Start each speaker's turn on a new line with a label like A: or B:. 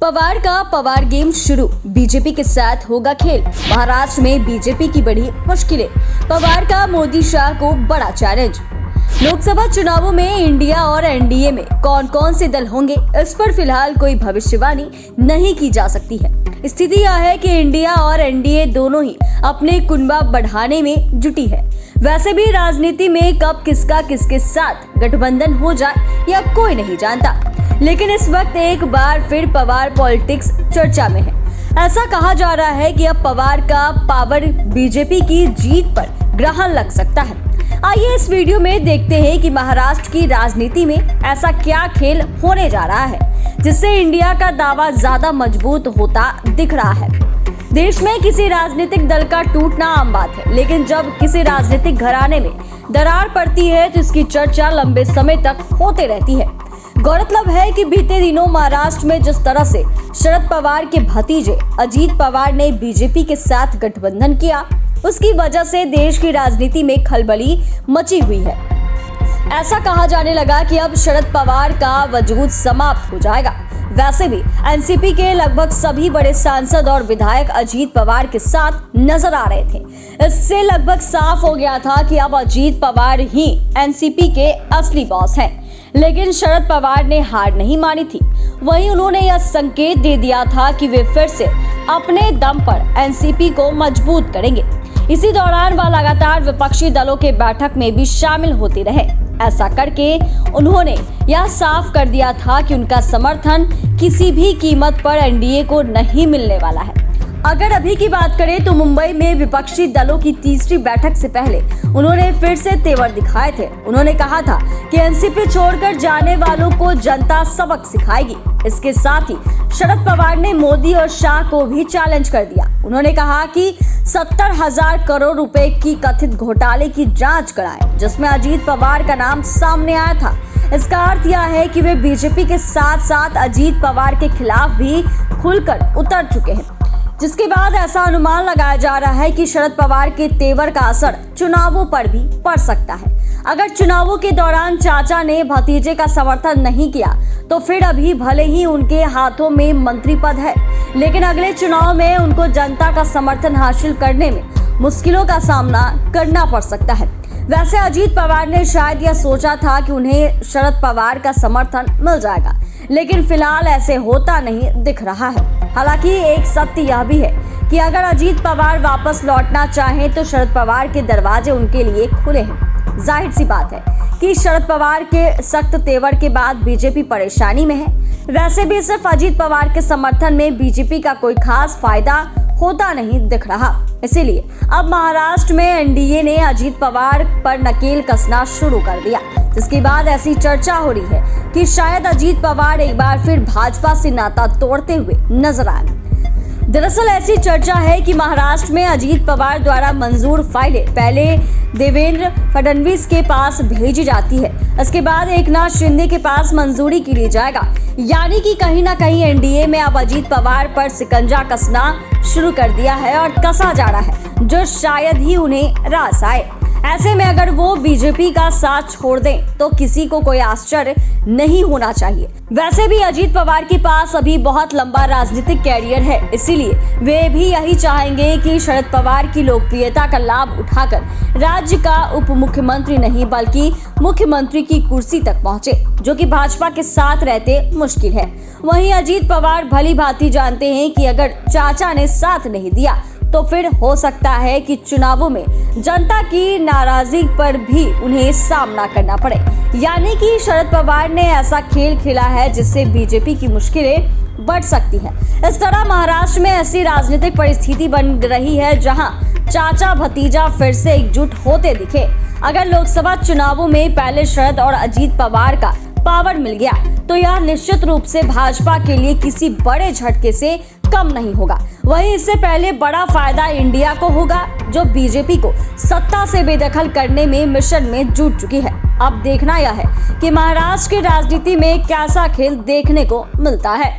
A: पवार का पवार गेम शुरू, बीजेपी के साथ होगा खेल। महाराष्ट्र में बीजेपी की बड़ी मुश्किलें, पवार का मोदी शाह को बड़ा चैलेंज। लोकसभा चुनावों में इंडिया और एनडीए में कौन कौन से दल होंगे, इस पर फिलहाल कोई भविष्यवाणी नहीं की जा सकती है। स्थिति यह है कि इंडिया और एनडीए दोनों ही अपने कुनबा बढ़ाने में जुटी है। वैसे भी राजनीति में कब किसका किसके साथ गठबंधन हो जाए यह कोई नहीं जानता, लेकिन इस वक्त एक बार फिर पवार पॉलिटिक्स चर्चा में है। ऐसा कहा जा रहा है कि अब पवार का पावर बीजेपी की जीत पर ग्रहण लग सकता है। आइए इस वीडियो में देखते हैं कि महाराष्ट्र की राजनीति में ऐसा क्या खेल होने जा रहा है जिससे इंडिया का दावा ज्यादा मजबूत होता दिख रहा है। देश में किसी राजनीतिक दल का टूटना आम बात है, लेकिन जब किसी राजनीतिक घराने में दरार पड़ती है तो इसकी चर्चा लंबे समय तक होते रहती है। गौरतलब है कि बीते दिनों महाराष्ट्र में जिस तरह से शरद पवार के भतीजे अजीत पवार ने बीजेपी के साथ गठबंधन किया, उसकी वजह से देश की राजनीति में खलबली मची हुई है। ऐसा कहा जाने लगा कि अब शरद पवार का वजूद समाप्त हो जाएगा। वैसे भी एनसीपी के लगभग सभी बड़े सांसद और विधायक अजीत पवार के साथ नजर आ रहे थे। इससे लगभग साफ हो गया था कि अब अजीत पवार ही एनसीपी के असली बॉस हैं। लेकिन शरद पवार ने हार नहीं मानी थी। वहीं उन्होंने यह संकेत दे दिया था कि वे फिर से अपने दम पर एनसीपी को मजबूत करेंगे। इसी दौरान वह लगातार विपक्षी दलों के बैठक में भी शामिल होते रहे। ऐसा करके उन्होंने यह साफ कर दिया था कि उनका समर्थन किसी भी कीमत पर एनडीए को नहीं मिलने वाला है। अगर अभी की बात करें तो मुंबई में विपक्षी दलों की तीसरी बैठक से पहले उन्होंने फिर से तेवर दिखाए थे। उन्होंने कहा था कि एनसीपी छोड़कर जाने वालों को जनता सबक सिखाएगी। इसके साथ ही शरद पवार ने मोदी और शाह को भी चैलेंज कर दिया। उन्होंने कहा कि 70,000 करोड़ रुपए की कथित घोटाले की जांच कराएं, जिसमें अजीत पवार का नाम सामने आया था। इसका अर्थ यह है कि वे बीजेपी के साथ साथ अजीत पवार के खिलाफ भी खुलकर उतर चुके हैं, जिसके बाद ऐसा अनुमान लगाया जा रहा है कि शरद पवार के तेवर का असर चुनावों पर भी पड़ सकता है। अगर चुनावों के दौरान चाचा ने भतीजे का समर्थन नहीं किया तो फिर अभी भले ही उनके हाथों में मंत्री पद है, लेकिन अगले चुनाव में उनको जनता का समर्थन हासिल करने में मुश्किलों का सामना करना पड़ सकता है। वैसे अजीत पवार ने शायद यह सोचा था कि उन्हें शरद पवार का समर्थन मिल जाएगा, लेकिन फिलहाल ऐसे होता नहीं दिख रहा है। हालांकि एक सत्य यह भी है कि अगर अजीत पवार वापस लौटना चाहें तो शरद पवार के दरवाजे उनके लिए खुले हैं। जाहिर सी बात है कि शरद पवार के सख्त तेवर के बाद बीजेपी परेशानी में है। वैसे भी सिर्फ अजीत पवार के समर्थन में बीजेपी का कोई खास फायदा होता नहीं दिख रहा। इसीलिए अब महाराष्ट्र में एनडीए ने अजीत पवार पर नकेल कसना शुरू कर दिया, जिसके बाद ऐसी चर्चा हो रही है कि शायद अजीत पवार एक बार फिर भाजपा से नाता तोड़ते हुए नजर आए। दरअसल ऐसी चर्चा है कि महाराष्ट्र में अजीत पवार द्वारा मंजूर फाइलें पहले देवेंद्र फडणवीस के पास भेजी जाती है, इसके बाद एकनाथ शिंदे के पास मंजूरी के लिए जाएगा। यानी कि कहीं ना कहीं एनडीए में अब अजीत पवार पर शिकंजा कसना शुरू कर दिया है और कसा जा रहा है, जो शायद ही उन्हें रास आए। ऐसे में अगर वो बीजेपी का साथ छोड़ दें तो किसी को कोई आश्चर्य नहीं होना चाहिए। वैसे भी अजीत पवार के पास अभी बहुत लंबा राजनीतिक कैरियर है, इसीलिए वे भी यही चाहेंगे कि शरद पवार की लोकप्रियता का लाभ उठाकर राज्य का उप मुख्यमंत्री नहीं बल्कि मुख्यमंत्री की कुर्सी तक पहुंचे, जो कि भाजपा के साथ रहते मुश्किल है। वहीं अजीत पवार भली भांति जानते हैं कि अगर चाचा ने साथ नहीं दिया तो फिर हो सकता है कि चुनावों में जनता की नाराजगी पर भी उन्हें सामना करना पड़े। यानी कि शरद पवार ने ऐसा खेल खेला है जिससे बीजेपी की मुश्किलें बढ़ सकती हैं। इस तरह महाराष्ट्र में ऐसी राजनीतिक परिस्थिति बन रही है जहां चाचा भतीजा फिर से एकजुट होते दिखे। अगर लोकसभा चुनावों में पहले शरद और अजीत पवार का पावर मिल गया तो यह निश्चित रूप से भाजपा के लिए किसी बड़े झटके से कम नहीं होगा। वहीं इससे पहले बड़ा फायदा इंडिया को होगा, जो बीजेपी को सत्ता से बेदखल करने में मिशन में जुट चुकी है। अब देखना यह है कि महाराष्ट्र की राजनीति में कैसा खेल देखने को मिलता है।